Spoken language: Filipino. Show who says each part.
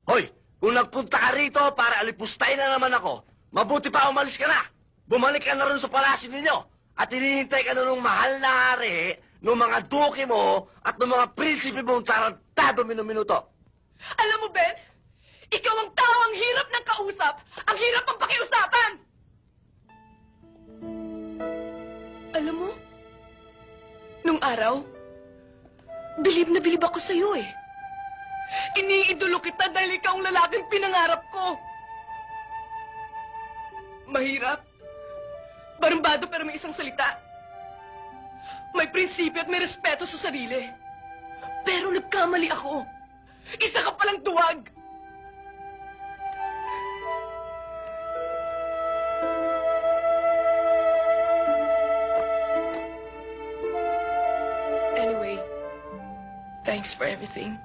Speaker 1: Hoy, kung nagpunta ka rito para alipustahin na naman ako, mabuti pa umalis ka na. Bumalik ka na rin sa palasyo ninyo at hinihintay ka na ng mahal na hari, ng mga duke mo at ng mga prinsipe mong tarantado minuto.
Speaker 2: Alam mo, Ben, ikaw ang tao ang hirap ng kausap, ang hirap ang pakiusapan! Alam mo, nung araw, bilib na bilib ako sa'yo eh. Iniidolo kita dahil ikaw ang lalaking pinangarap ko. Mahirap. Barumbado pero may isang salita. May prinsipyo at may respeto sa sarili. Pero nagkamali ako. Isa ka palang duwag. Anyway, thanks for everything.